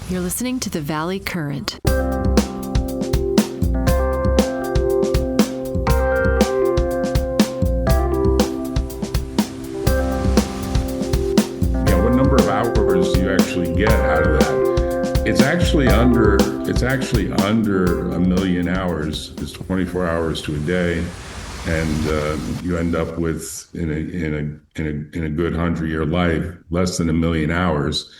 You're listening to The Valley Current. What number of hours do you actually get out of that? It's actually under a million hours. It's 24 hours to a day, and you end up with in a good 100-year life less than a million hours.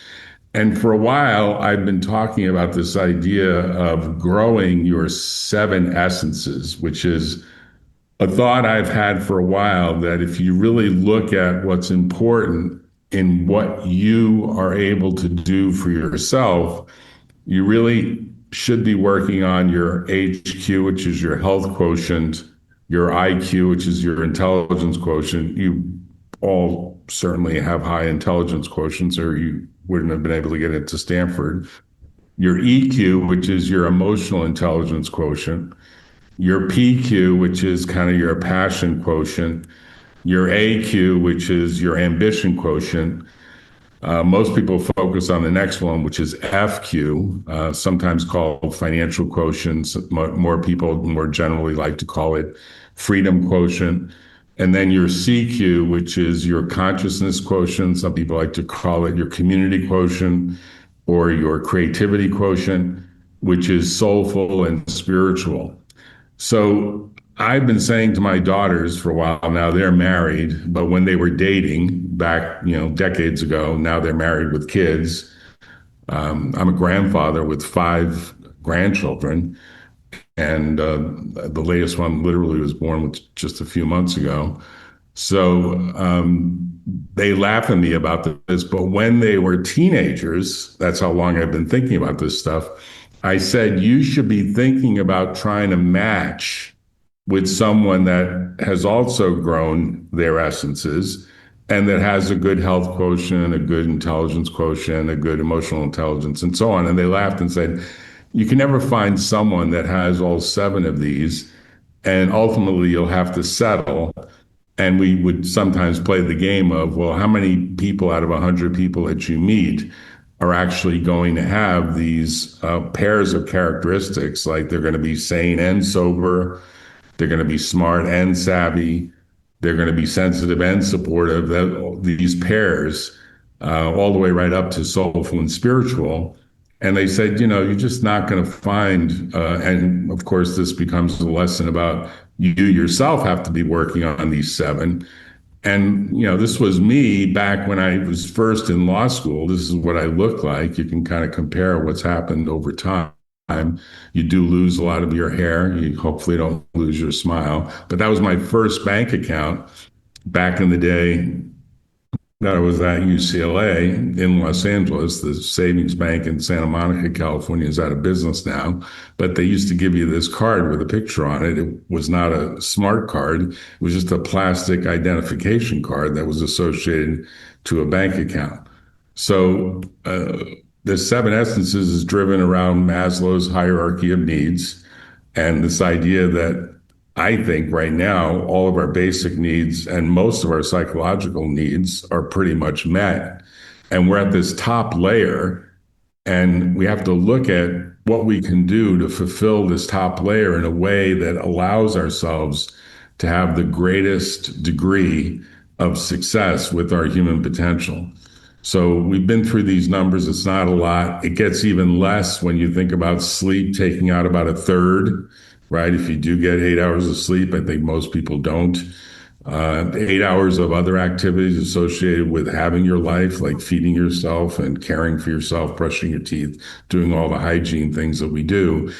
And for a while, I've been talking about this idea of growing your 7 essences, which is a thought I've had for a while, that if you really look at what's important in what you are able to do for yourself, you really should be working on your HQ, which is your health quotient, your IQ, which is your intelligence quotient. You all certainly have high intelligence quotients, or you wouldn't have been able to get into Stanford. Your EQ, which is your emotional intelligence quotient. Your PQ, which is kind of your passion quotient. Your AQ, which is your ambition quotient. Most people focus on the next one, which is FQ, sometimes called financial quotients. More people more generally like to call it freedom quotient. And then your CQ, which is your consciousness quotient. Some people like to call it your community quotient or your creativity quotient, which is soulful and spiritual. So I've been saying to my daughters for a while now, they're married, but when they were dating back, decades ago, now they're married with kids. I'm a grandfather with 5 grandchildren. And the latest one literally was born just a few months ago. So they laugh at me about this. But when they were teenagers, that's how long I've been thinking about this stuff, I said, you should be thinking about trying to match with someone that has also grown their essences and that has a good health quotient, a good intelligence quotient, a good emotional intelligence, and so on. And they laughed and said, you can never find someone that has all 7 of these, and ultimately you'll have to settle. And we would sometimes play the game of, well, how many people out of 100 people that you meet are actually going to have these pairs of characteristics? Like, they're going to be sane and sober, they're going to be smart and savvy, they're going to be sensitive and supportive. These pairs, all the way right up to soulful and spiritual. And they said, you're just not going to find, and of course, this becomes a lesson about you yourself have to be working on these 7. And, this was me back when I was first in law school. This is what I looked like. You can kind of compare what's happened over time. You do lose a lot of your hair. You hopefully don't lose your smile. But that was my first bank account back in the day that I was at UCLA in Los Angeles. The savings bank in Santa Monica, California is out of business now, but they used to give you this card with a picture on it. It was not a smart card. It was just a plastic identification card that was associated to a bank account. So the 7 essences is driven around Maslow's hierarchy of needs, and this idea that I think right now, all of our basic needs and most of our psychological needs are pretty much met. And we're at this top layer, and we have to look at what we can do to fulfill this top layer in a way that allows ourselves to have the greatest degree of success with our human potential. So we've been through these numbers. It's not a lot. It gets even less when you think about sleep taking out about a third. Right? If you do get 8 hours of sleep, I think most people don't. 8 hours of other activities associated with having your life, like feeding yourself and caring for yourself, brushing your teeth, doing all the hygiene things that we do.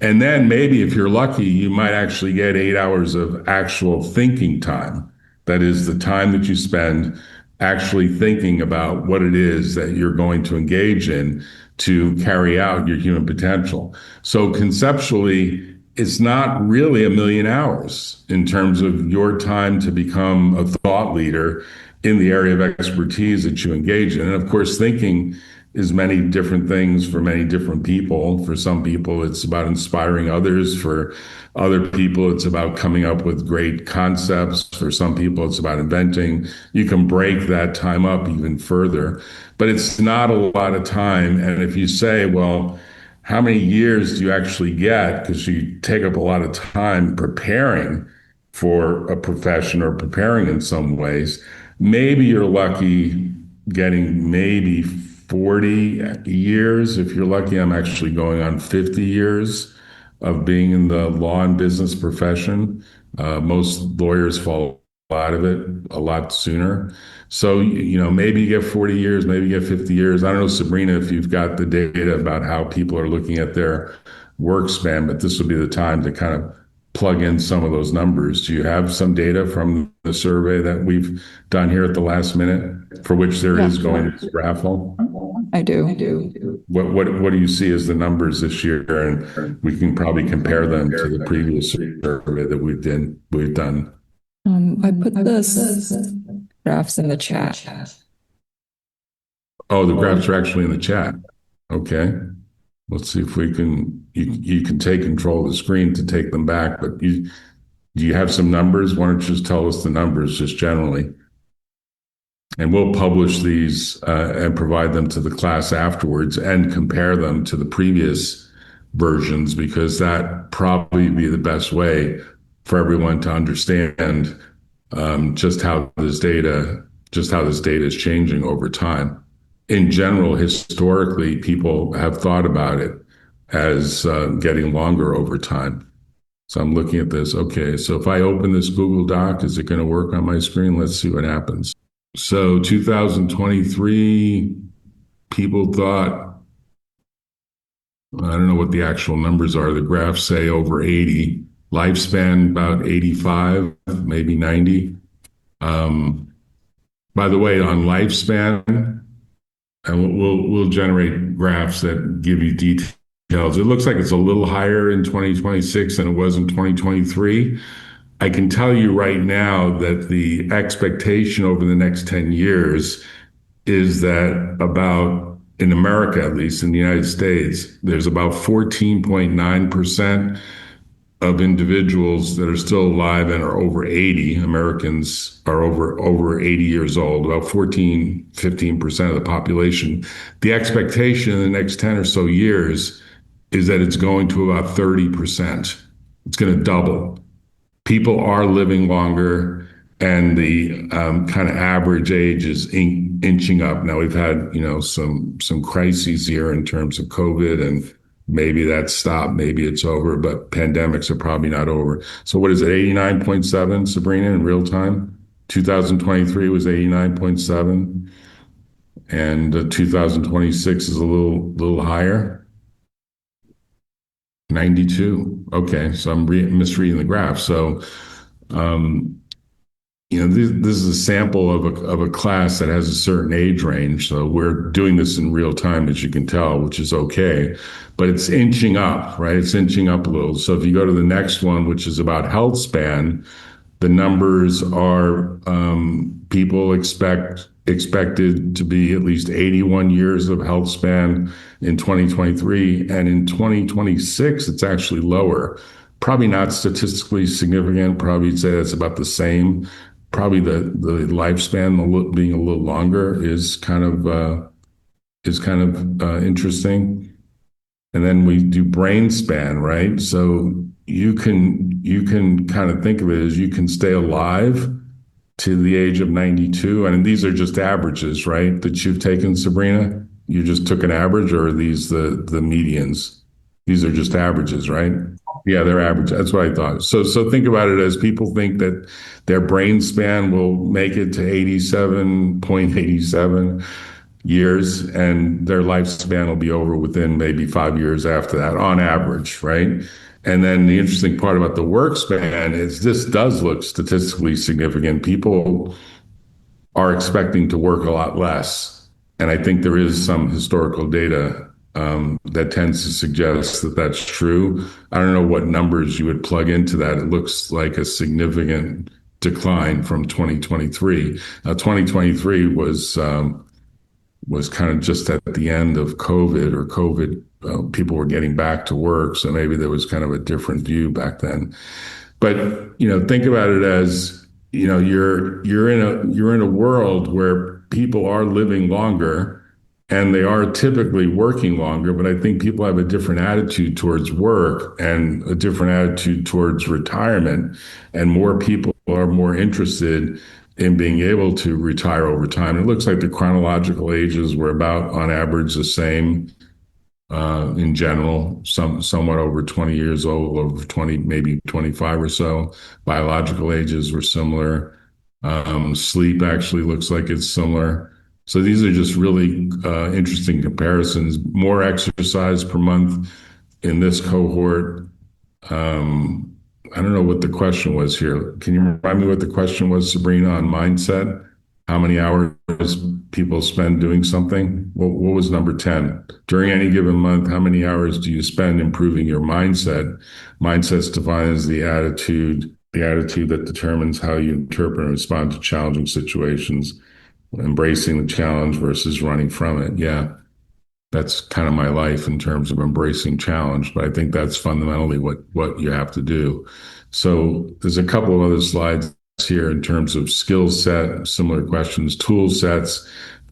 And then maybe if you're lucky, you might actually get 8 hours of actual thinking time. That is the time that you spend actually thinking about what it is that you're going to engage in to carry out your human potential. So conceptually, it's not really a million hours in terms of your time to become a thought leader in the area of expertise that you engage in. And of course, thinking is many different things for many different people. For some people, it's about inspiring others. For other people, it's about coming up with great concepts. For some people, it's about inventing. You can break that time up even further, but it's not a lot of time. And if you say, well, how many years do you actually get? Because you take up a lot of time preparing for a profession or preparing in some ways. Maybe you're lucky getting maybe 40 years. If you're lucky, I'm actually going on 50 years of being in the law and business profession. Most lawyers fall out of it a lot sooner. So, maybe you get 40 years, maybe you get 50 years. I don't know, Sabrina, if you've got the data about how people are looking at their work span, but this would be the time to kind of plug in some of those numbers. Do you have some data from the survey that we've done here at the last minute for which there is going to be raffle? I do. What do you see as the numbers this year? And we can probably compare them to the previous survey that we've done. I put this graphs in the chat. Oh, the graphs are actually in the chat. Okay. Let's see if we can, you can take control of the screen to take them back, but do you have some numbers? Why don't you just tell us the numbers just generally? And we'll publish these and provide them to the class afterwards and compare them to the previous versions, because that probably be the best way for everyone to understand just how this data is changing over time. In general, historically, people have thought about it as getting longer over time. So I'm looking at this. Okay, so if I open this Google Doc, is it going to work on my screen? Let's see what happens. So 2023, people thought, I don't know what the actual numbers are. The graphs say over 80, lifespan about 85, maybe 90. By the way, on lifespan, and we'll generate graphs that give you details. It looks like it's a little higher in 2026 than it was in 2023. I can tell you right now that the expectation over the next 10 years is that about, in America, at least in the United States, there's about 14.9% of individuals that are still alive and are over 80. Americans are over 80 years old, about 15% of the population. The expectation in the next 10 or so years is that it's going to about 30%. It's going to double. People are living longer, and the kind of average age is inching up. Now, we've had, some crises here in terms of COVID, and maybe that's stopped, maybe it's over, but pandemics are probably not over. So what is it, 89.7, Sabrina, in real time? 2023 was 89.7, and 2026 is a little higher. 92. Okay, so I'm misreading the graph. So, this is a sample of a class that has a certain age range. So we're doing this in real time, as you can tell, which is okay. But it's inching up, right? It's inching up a little. So if you go to the next one, which is about health span, the numbers are people expected to be at least 81 years of health span in 2023. And in 2026, it's actually lower. Probably not statistically significant. Probably say that's about the same. Probably the lifespan being a little longer is kind of interesting. And then we do brain span, right? So you can kind of think of it as you can stay alive to the age of 92. And these are just averages, right? That you've taken, Sabrina? You just took an average, or are these the medians? These are just averages, right? Yeah, they're average. That's what I thought. So think about it as people think that their brain span will make it to 87.87 years, and their lifespan will be over within maybe 5 years after that, on average, right? And then the interesting part about the work span is this does look statistically significant. People are expecting to work a lot less. And I think there is some historical data that tends to suggest that that's true. I don't know what numbers you would plug into that. It looks like a significant decline from 2023. Now, 2023 was was kind of just at the end of COVID, or COVID, people were getting back to work. So maybe there was kind of a different view back then. But, think about it as, you're in a world where people are living longer and they are typically working longer. But I think people have a different attitude towards work and a different attitude towards retirement. And more people are more interested in being able to retire over time. It looks like the chronological ages were about on average the same, in general, somewhat over 20 years old, over 20, maybe 25 or so. Biological ages were similar. Sleep actually looks like it's similar. So these are just really interesting comparisons. More exercise per month in this cohort. I don't know what the question was here. Can you remind me what the question was, Sabrina, on mindset? How many hours people spend doing something? What was number 10? During any given month, how many hours do you spend improving your mindset? Mindset's defined as the attitude that determines how you interpret and respond to challenging situations, embracing the challenge versus running from it. Yeah, that's kind of my life in terms of embracing challenge, but I think that's fundamentally what you have to do. So there's a couple of other slides here in terms of skill set, similar questions, tool sets.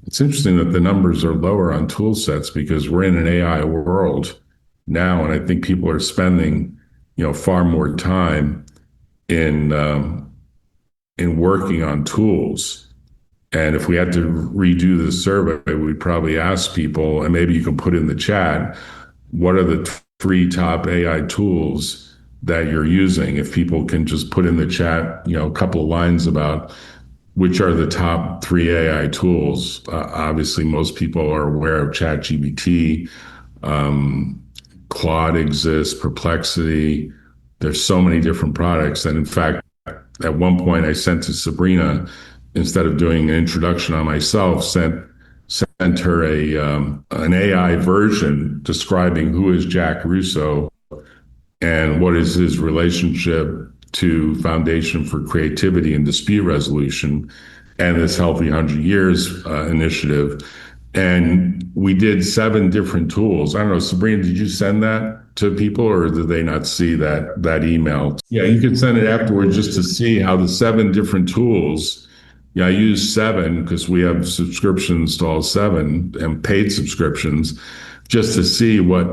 It's interesting that the numbers are lower on tool sets because we're in an AI world now, and I think people are spending, far more time in working on tools. And if we had to redo the survey, we'd probably ask people, and maybe you can put in the chat, what are the three top AI tools that you're using? If people can just put in the chat, a couple of lines about which are the top three AI tools. Obviously, most people are aware of ChatGPT. Claude exists, Perplexity. There's so many different products. And in fact, at one point I sent to Sabrina, instead of doing an introduction on myself, sent her an AI version describing who is Jack Russo and what is his relationship to Foundation for Creativity and Dispute Resolution and this Healthy 100 Years initiative. And we did 7 different tools. I don't know, Sabrina, did you send that to people or did they not see that email? Yeah, you can send it afterwards just to see how the 7 different tools. Yeah, I use 7 because we have subscriptions to all 7 and paid subscriptions just to see what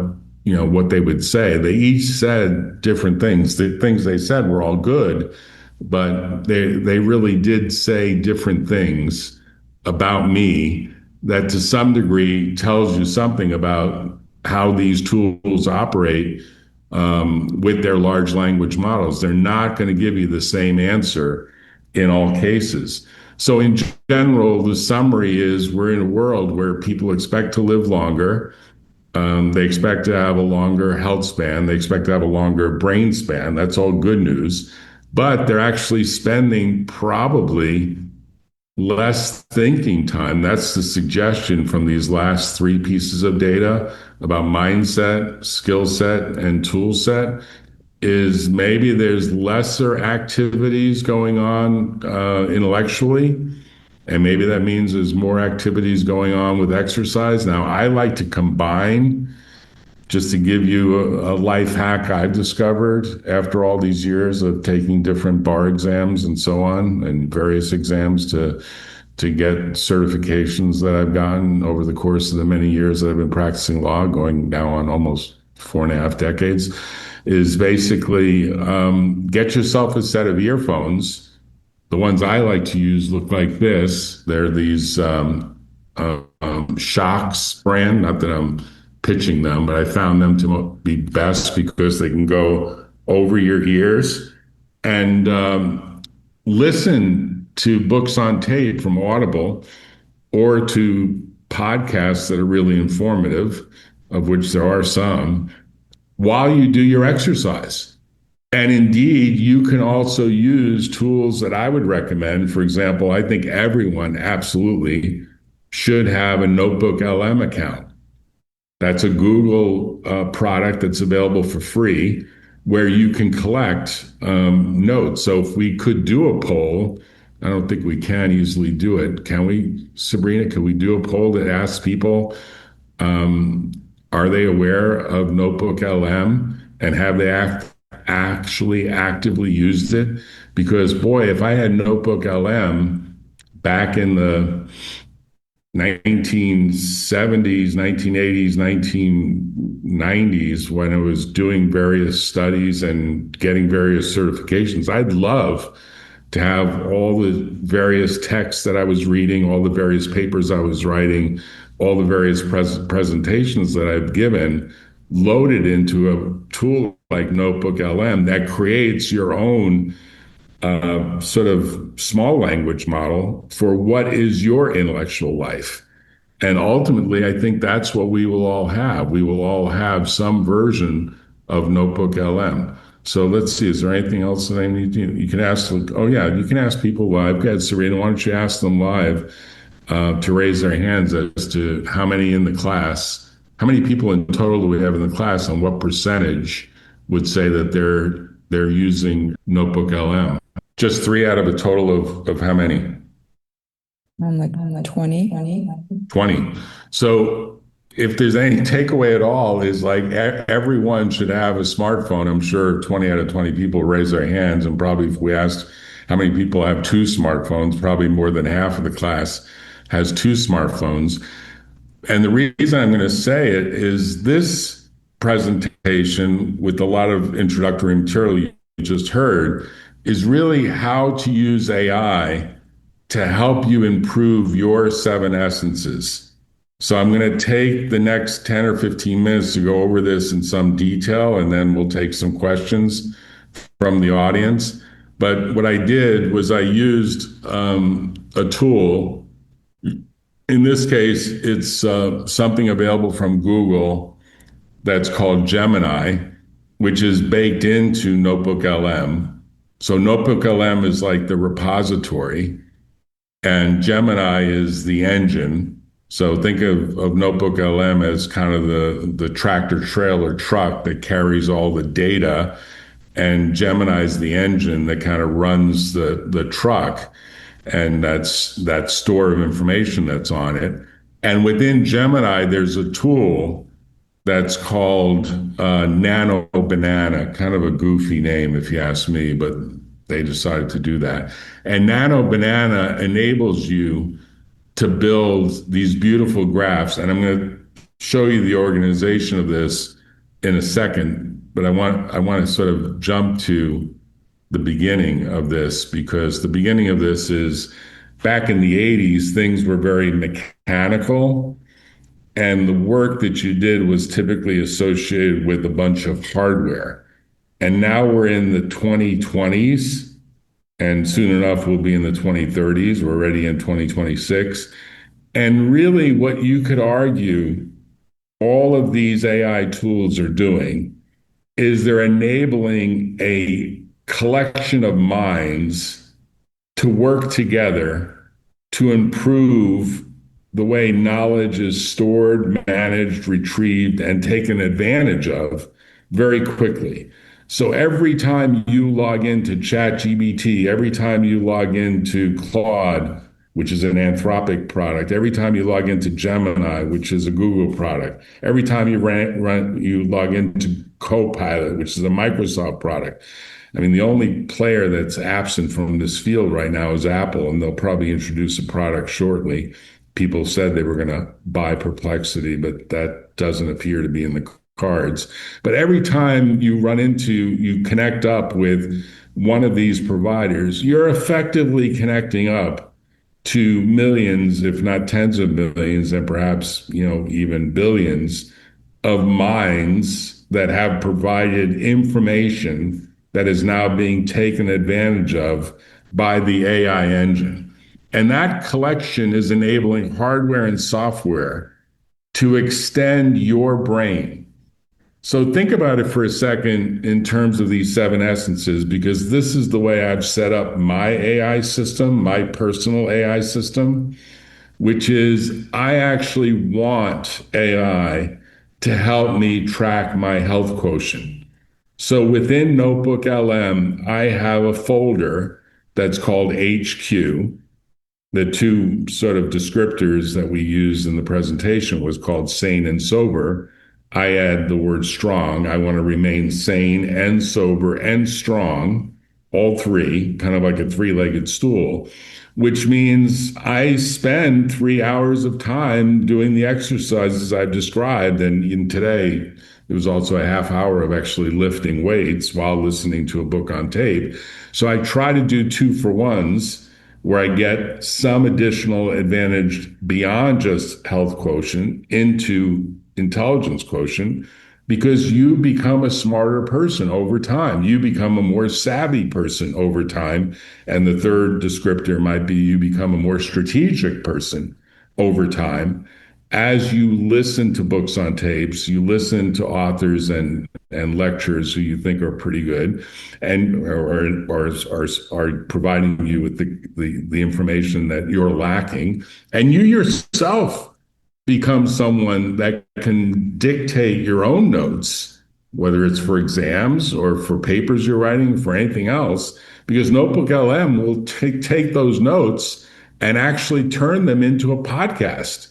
they would say. They each said different things. The things they said were all good, but they really did say different things about me that to some degree tells you something about how these tools operate with their large language models. They're not going to give you the same answer in all cases. So in general, the summary is we're in a world where people expect to live longer. They expect to have a longer health span. They expect to have a longer brain span. That's all good news. But they're actually spending probably less thinking time. That's the suggestion from these last 3 pieces of data about mindset, skill set, and tool set, is maybe there's lesser activities going on intellectually. And maybe that means there's more activities going on with exercise. Now, I like to combine, just to give you a life hack I've discovered after all these years of taking different bar exams and so on, and various exams to get certifications that I've gotten over the course of the many years that I've been practicing law, going now on almost 4.5 decades, is basically get yourself a set of earphones. The ones I like to use look like this. They're these Shocks brand. Not that I'm pitching them, but I found them to be best because they can go over your ears and listen to books on tape from Audible or to podcasts that are really informative, of which there are some, while you do your exercise. And indeed, you can also use tools that I would recommend. For example, I think everyone absolutely should have a NotebookLM account. That's a Google product that's available for free where you can collect notes. So if we could do a poll, I don't think we can easily do it. Can we, Sabrina? Can we do a poll that asks people, um, are they aware of NotebookLM and have they actually actively used it? Because boy, if I had NotebookLM back in the 1970s, 1980s, 1990s, when I was doing various studies and getting various certifications, I'd love to have all the various texts that I was reading, all the various papers I was writing, all the various presentations that I've given loaded into a tool like NotebookLM that creates your own sort of small language model for what is your intellectual life. And ultimately, I think that's what we will all have. We will all have some version of NotebookLM. So let's see, is there anything else that I need to, you can ask, oh yeah, you can ask people live. Go ahead, Serena, why don't you ask them live to raise their hands as to how many in the class, how many people in total do we have in the class, and what percentage would say that they're using NotebookLM? Just three out of a total of how many? I'm like 20. 20. So if there's any takeaway at all, is like everyone should have a smartphone. I'm sure 20 out of 20 people raise their hands. And probably if we asked how many people have two smartphones, probably more than half of the class has two smartphones. And the reason I'm going to say it is this presentation, with a lot of introductory material you just heard, is really how to use AI to help you improve your seven essences. So I'm going to take the next 10 or 15 minutes to go over this in some detail, and then we'll take some questions from the audience. But what I did was I used a tool. In this case, it's something available from Google that's called Gemini, which is baked into NotebookLM. So NotebookLM is like the repository, and Gemini is the engine. So think of NotebookLM as kind of the tractor trailer truck that carries all the data, and Gemini is the engine that kind of runs the truck, and that's that store of information that's on it. And within Gemini, there's a tool that's called Nano Banana, kind of a goofy name if you ask me, but they decided to do that. And Nano Banana enables you to build these beautiful graphs. And I'm going to show you the organization of this in a second, but I want to sort of jump to the beginning of this, because the beginning of this is back in the 80s, things were very mechanical. And the work that you did was typically associated with a bunch of hardware. And now we're in the 2020s, and soon enough we'll be in the 2030s. We're already in 2026. And really, what you could argue all of these AI tools are doing is they're enabling a collection of minds to work together to improve the way knowledge is stored, managed, retrieved, and taken advantage of very quickly. So every time you log into ChatGPT, every time you log into Claude, which is an Anthropic product, every time you log into Gemini, which is a Google product, every time you log into Copilot, which is a Microsoft product. I mean, the only player that's absent from this field right now is Apple, and they'll probably introduce a product shortly. People said they were going to buy Perplexity, but that doesn't appear to be in the cards. But every time you connect up with one of these providers, you're effectively connecting up to millions, if not tens of millions, and perhaps, even billions of minds that have provided information that is now being taken advantage of by the AI engine. And that collection is enabling hardware and software to extend your brain. So think about it for a second in terms of these seven essences, because this is the way I've set up my AI system, my personal AI system, which is I actually want AI to help me track my health quotient. So within NotebookLM, I have a folder that's called HQ. The two sort of descriptors that we used in the presentation was called sane and sober. I add the word strong. I want to remain sane and sober and strong, all three, kind of like a three-legged stool, which means I spend 3 hours of time doing the exercises I've described. And in today, it was also a half hour of actually lifting weights while listening to a book on tape. So I try to do 2-for-1s where I get some additional advantage beyond just health quotient into intelligence quotient, because you become a smarter person over time. You become a more savvy person over time. And the third descriptor might be you become a more strategic person over time. As you listen to books on tapes, you listen to authors and lecturers who you think are pretty good and are providing you with the information that you're lacking. And you yourself become someone that can dictate your own notes, whether it's for exams or for papers you're writing, for anything else, because NotebookLM will take those notes and actually turn them into a podcast.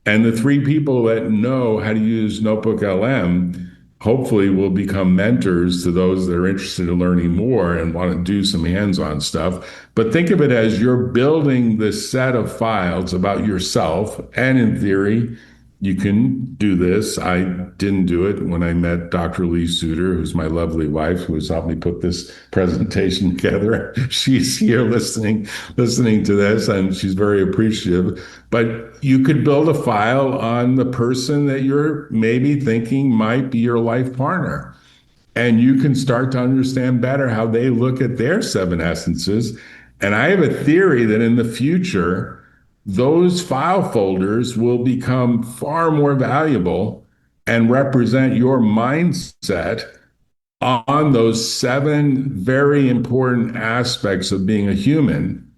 And the three people that know how to use NotebookLM hopefully will become mentors to those that are interested in learning more and want to do some hands-on stuff. But think of it as you're building this set of files about yourself. And in theory, you can do this. I didn't do it when I met Dr. Lee Suter, who's my lovely wife, who has helped me put this presentation together. She's here listening to this, and she's very appreciative. But you could build a file on the person that you're maybe thinking might be your life partner. And you can start to understand better how they look at their 7 essences. And I have a theory that in the future, those file folders will become far more valuable and represent your mindset on those 7 very important aspects of being a human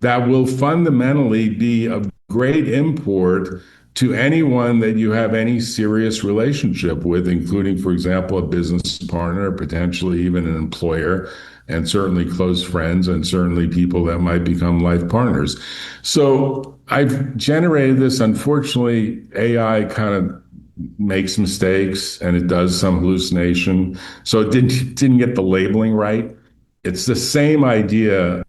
that will fundamentally be of great import to anyone that you have any serious relationship with, including, for example, a business partner, potentially even an employer, and certainly close friends, and certainly people that might become life partners. So I've generated this. Unfortunately, AI kind of makes mistakes and it does some hallucination. So it didn't get the labeling right. It's the same idea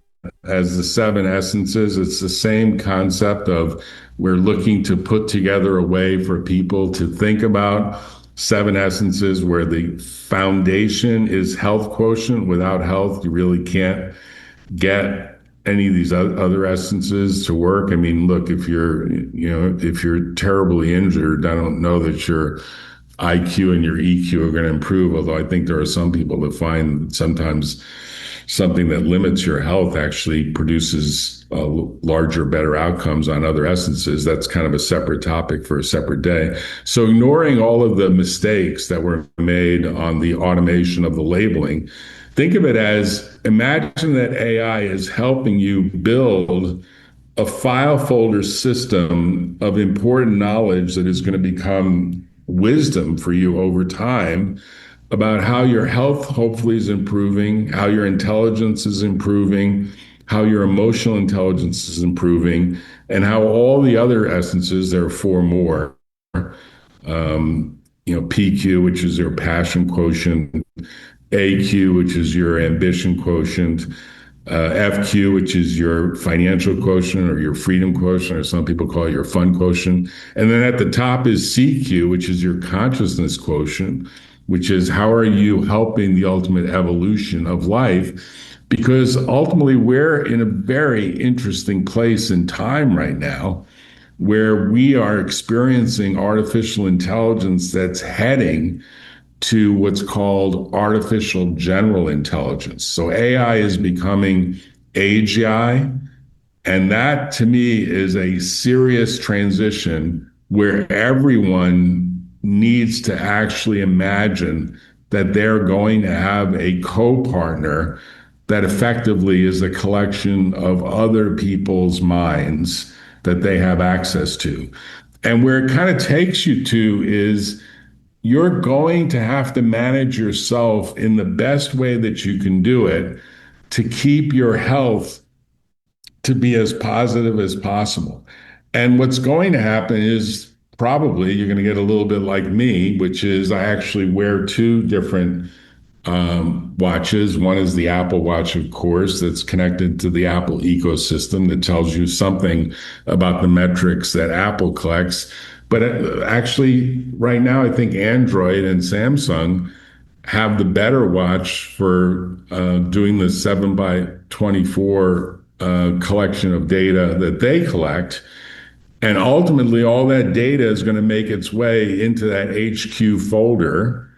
as the 7 essences. It's the same concept of we're looking to put together a way for people to think about 7 essences where the foundation is health quotient. Without health, you really can't get any of these other essences to work. I mean, look, if you're terribly injured, I don't know that your IQ and your EQ are going to improve, although I think there are some people that find sometimes something that limits your health actually produces larger, better outcomes on other essences. That's kind of a separate topic for a separate day. So ignoring all of the mistakes that were made on the automation of the labeling, think of it as, imagine that AI is helping you build a file folder system of important knowledge that is going to become wisdom for you over time about how your health hopefully is improving, how your intelligence is improving, how your emotional intelligence is improving, and how all the other essences, there are 4 more, PQ, which is your passion quotient, AQ, which is your ambition quotient, FQ, which is your financial quotient or your freedom quotient, or some people call it your fun quotient. And then at the top is CQ, which is your consciousness quotient, which is how are you helping the ultimate evolution of life? Because ultimately we're in a very interesting place in time right now where we are experiencing artificial intelligence that's heading to what's called artificial general intelligence. So AI is becoming AGI, and that to me is a serious transition where everyone needs to actually imagine that they're going to have a co-partner that effectively is a collection of other people's minds that they have access to. And where it kind of takes you to is you're going to have to manage yourself in the best way that you can do it to keep your health to be as positive as possible. And what's going to happen is probably you're going to get a little bit like me, which is I actually wear two different watches. One is the Apple Watch, of course, that's connected to the Apple ecosystem that tells you something about the metrics that Apple collects. But actually, right now, I think Android and Samsung have the better watch for doing the 7 by 24 collection of data that they collect. And ultimately, all that data is going to make its way into that HQ folder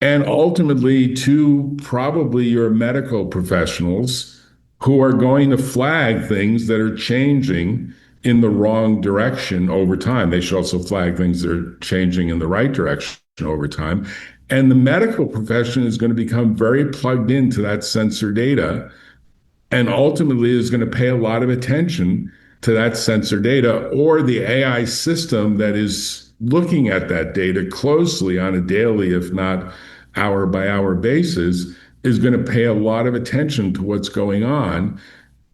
and ultimately to probably your medical professionals who are going to flag things that are changing in the wrong direction over time. They should also flag things that are changing in the right direction over time. And the medical profession is going to become very plugged into that sensor data and ultimately is going to pay a lot of attention to that sensor data or the AI system that is looking at that data closely on a daily, if not hour by hour basis, is going to pay a lot of attention to what's going on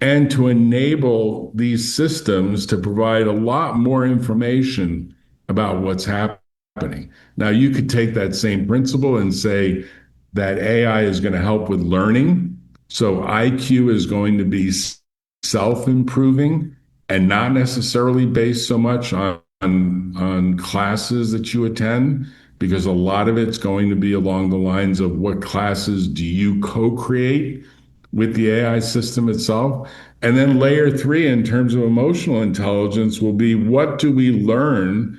and to enable these systems to provide a lot more information about what's happening. Now, you could take that same principle and say that AI is going to help with learning. So IQ is going to be self-improving and not necessarily based so much on classes that you attend, because a lot of it's going to be along the lines of what classes do you co-create with the AI system itself. And then layer three, in terms of emotional intelligence, will be what do we learn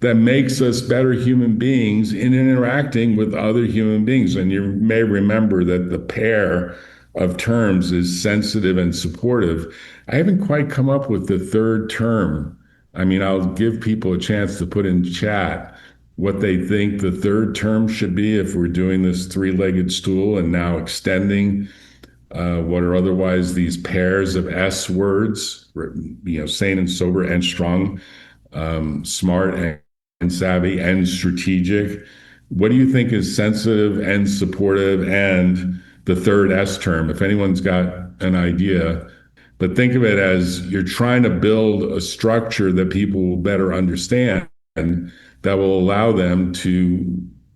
that makes us better human beings in interacting with other human beings. And you may remember that the pair of terms is sensitive and supportive. I haven't quite come up with the third term. I mean, I'll give people a chance to put in chat what they think the third term should be if we're doing this three-legged stool and now extending what are otherwise these pairs of S words, sane and sober and strong, smart and savvy and strategic. What do you think is sensitive and supportive and the third S term? If anyone's got an idea, but think of it as you're trying to build a structure that people will better understand and that will allow them to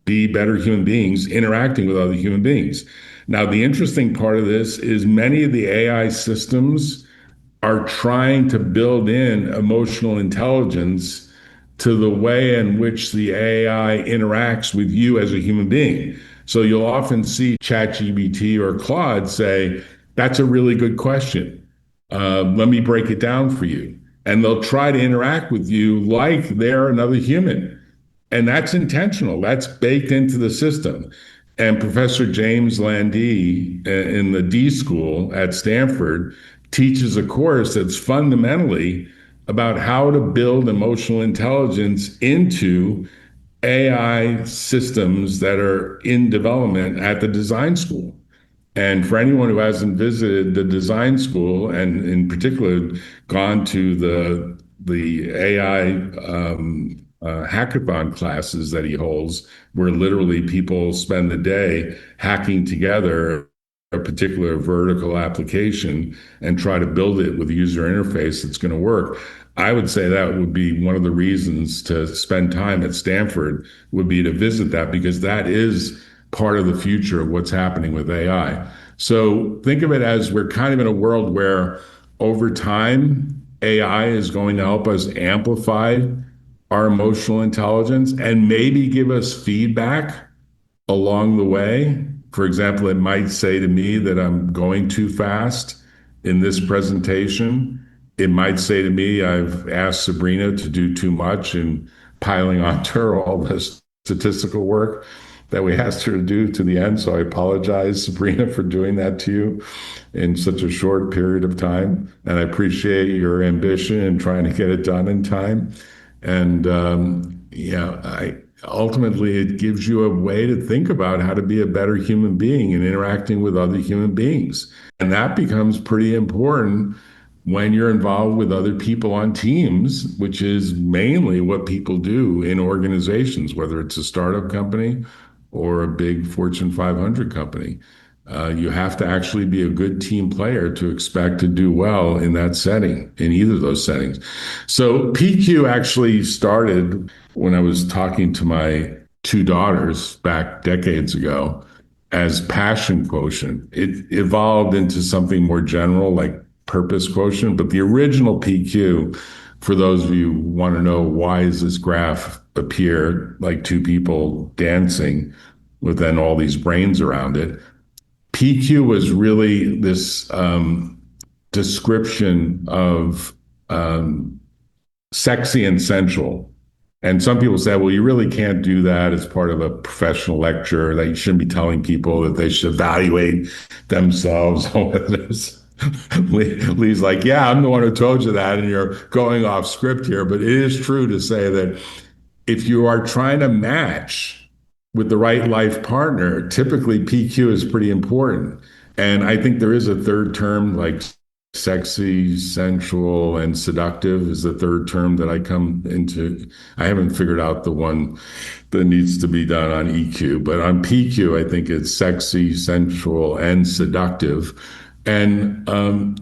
be better human beings interacting with other human beings. Now, the interesting part of this is many of the AI systems are trying to build in emotional intelligence to the way in which the AI interacts with you as a human being. So you'll often see ChatGPT or Claude say, that's a really good question. Let me break it down for you. And they'll try to interact with you like they're another human. And that's intentional. That's baked into the system. And Professor James Landy in the D School at Stanford teaches a course that's fundamentally about how to build emotional intelligence into AI systems that are in development at the design school. And for anyone who hasn't visited the design school, and in particular gone to the AI hackathon classes that he holds, where literally people spend the day hacking together a particular vertical application and try to build it with a user interface that's going to work. I would say that would be one of the reasons to spend time at Stanford would be to visit that, because that is part of the future of what's happening with AI. So think of it as we're kind of in a world where over time, AI is going to help us amplify our emotional intelligence and maybe give us feedback along the way. For example, it might say to me that I'm going too fast in this presentation. It might say to me, I've asked Sabrina to do too much and piling onto her all this statistical work that we asked her to do to the end. So I apologize, Sabrina, for doing that to you in such a short period of time. And I appreciate your ambition in trying to get it done in time. And ultimately, it gives you a way to think about how to be a better human being and interacting with other human beings. And that becomes pretty important when you're involved with other people on teams, which is mainly what people do in organizations, whether it's a startup company or a big Fortune 500 company. You have to actually be a good team player to expect to do well in that setting, in either of those settings. So PQ actually started when I was talking to my two daughters back decades ago as passion quotient. It evolved into something more general like purpose quotient, but the original PQ, for those of you who want to know why does this graph appear like two people dancing with then all these brains around it, PQ was really this description of sexy and sensual. And some people say, well, you really can't do that as part of a professional lecture, that you shouldn't be telling people that they should evaluate themselves. Lee's like, yeah, I'm the one who told you that, and you're going off script here. But it is true to say that if you are trying to match with the right life partner, typically PQ is pretty important. And I think there is a third term, like sexy, sensual, and seductive is the third term that I come into. I haven't figured out the one that needs to be done on EQ, but on PQ, I think it's sexy, sensual, and seductive. And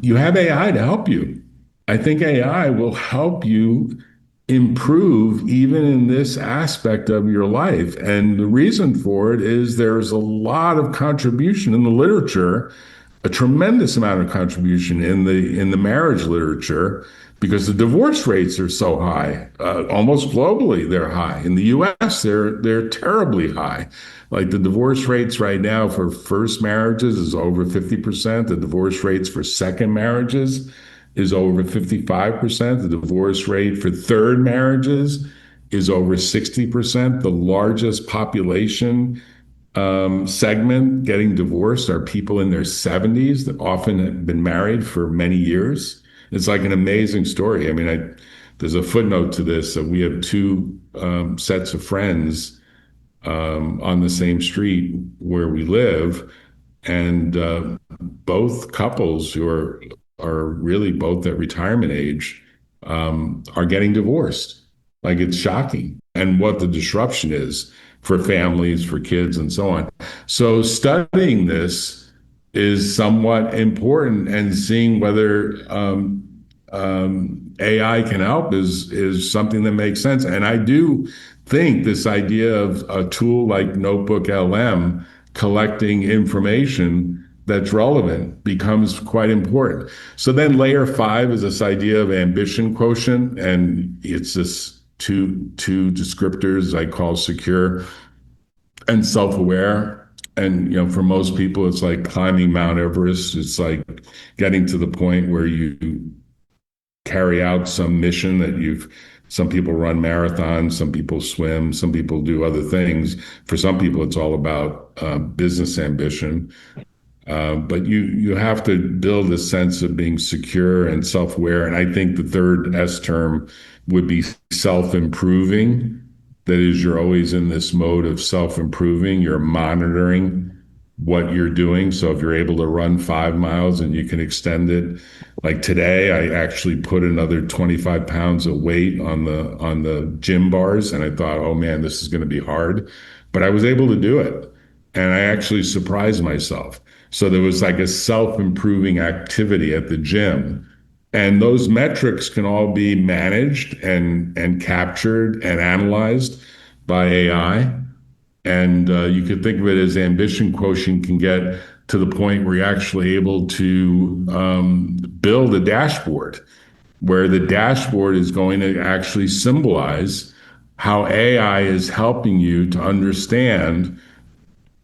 you have AI to help you. I think AI will help you improve even in this aspect of your life. And the reason for it is there's a lot of contribution in the literature, a tremendous amount of contribution in the marriage literature, because the divorce rates are so high. Almost globally, they're high. In the U.S., they're terribly high. Like the divorce rates right now for first marriages is over 50%. The divorce rates for second marriages is over 55%. The divorce rate for third marriages is over 60%. The largest population segment getting divorced are people in their 70s that often have been married for many years. It's like an amazing story. I mean, there's a footnote to this. So we have two sets of friends on the same street where we live, and both couples who are really both at retirement age are getting divorced. Like, it's shocking, and what the disruption is for families, for kids, and so on. So studying this is somewhat important, and seeing whether AI can help is something that makes sense. And I do think this idea of a tool like NotebookLM collecting information that's relevant becomes quite important. So then layer 5 is this idea of ambition quotient, and it's this two descriptors I call secure and self-aware. And for most people, it's like climbing Mount Everest. It's like getting to the point where you carry out some mission that some people run marathons, some people swim, some people do other things. For some people, it's all about business ambition. But you have to build a sense of being secure and self-aware. And I think the third S term would be self-improving. That is, you're always in this mode of self-improving. You're monitoring what you're doing. So if you're able to run 5 miles and you can extend it, like today, I actually put another 25 pounds of weight on the gym bars, and I thought, oh man, this is going to be hard. But I was able to do it, and I actually surprised myself. So there was like a self-improving activity at the gym. And those metrics can all be managed and captured and analyzed by AI. And you could think of it as ambition quotient can get to the point where you're actually able to build a dashboard, where the dashboard is going to actually symbolize how AI is helping you to understand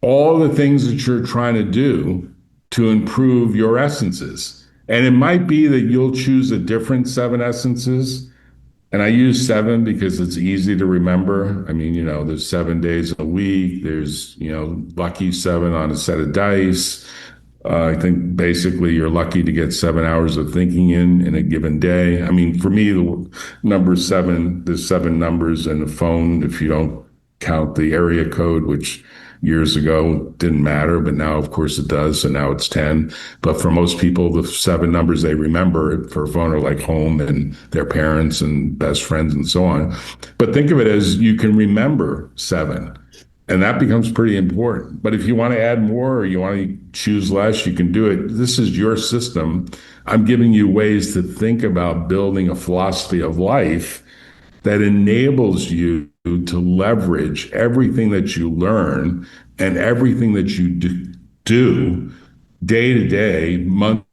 all the things that you're trying to do to improve your essences. And it might be that you'll choose a different 7 essences. And I use 7 because it's easy to remember. I mean, there's 7 days a week. There's, lucky 7 on a set of dice. I think basically you're lucky to get 7 hours of thinking in a given day. I mean, for me, the number 7, there's 7 numbers in the phone if you don't count the area code, which years ago didn't matter, but now of course it does. So now it's 10. But for most people, the 7 numbers they remember for a phone are like home and their parents and best friends and so on. But think of it as you can remember 7. And that becomes pretty important. But if you want to add more or you want to choose less, you can do it. This is your system. I'm giving you ways to think about building a philosophy of life that enables you to leverage everything that you learn and everything that you do day to day, month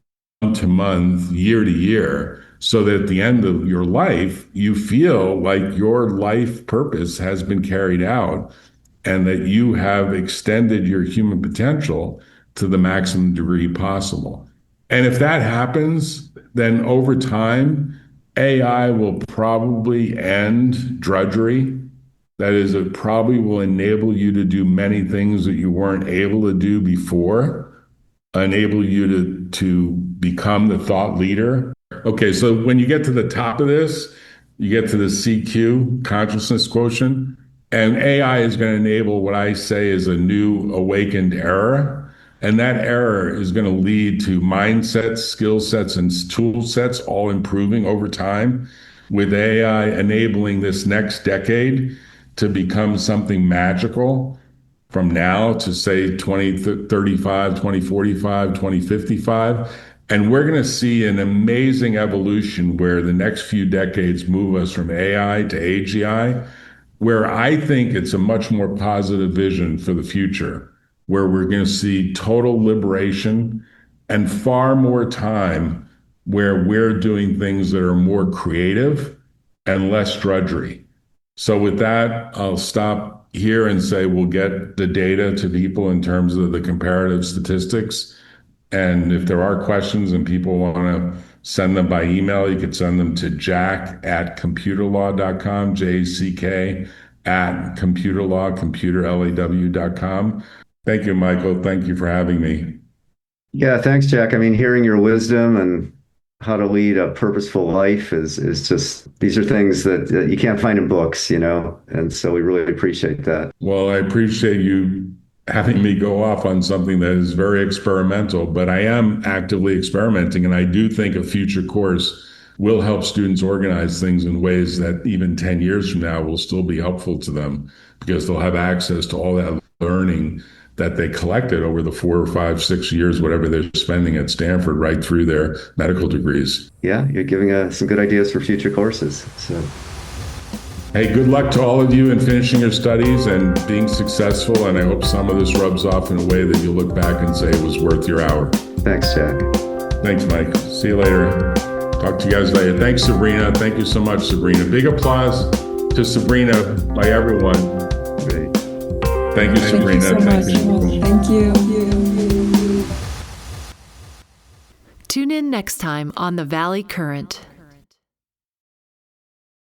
to month, year to year, so that at the end of your life, you feel like your life purpose has been carried out and that you have extended your human potential to the maximum degree possible. And if that happens, then over time, AI will probably end drudgery. That is, it probably will enable you to do many things that you weren't able to do before, enable you to become the thought leader. Okay, so when you get to the top of this, you get to the CQ, consciousness quotient, and AI is going to enable what I say is a new awakened era. And that era is going to lead to mindsets, skill sets, and tool sets all improving over time, with AI enabling this next decade to become something magical from now to say 2035, 2045, 2055. And we're going to see an amazing evolution where the next few decades move us from AI to AGI, where I think it's a much more positive vision for the future, where we're going to see total liberation and far more time where we're doing things that are more creative and less drudgery. So with that, I'll stop here and say we'll get the data to people in terms of the comparative statistics. And if there are questions and people want to send them by email, you could send them to jack@computerlaw.com, JCK @computerlaw.com. Thank you, Michael. Thank you for having me. Yeah, thanks, Jack. I mean, hearing your wisdom and how to lead a purposeful life is just, these are things that you can't find in books, and so we really appreciate that. Well, I appreciate you having me go off on something that is very experimental, but I am actively experimenting, and I do think a future course will help students organize things in ways that even 10 years from now will still be helpful to them, because they'll have access to all that learning that they collected over the 4 or 5, 6 years, whatever they're spending at Stanford, right through their medical degrees. Yeah, you're giving us some good ideas for future courses. So, hey, good luck to all of you in finishing your studies and being successful. And I hope some of this rubs off in a way that you look back and say it was worth your hour. Thanks, Jack. Thanks, Mike. See you later. Talk to you guys later. Thanks, Sabrina. Thank you so much, Sabrina. Big applause to Sabrina by everyone. Great. Thank you, Sabrina. Thank you so much. Thank you. Tune in next time on The Valley Current.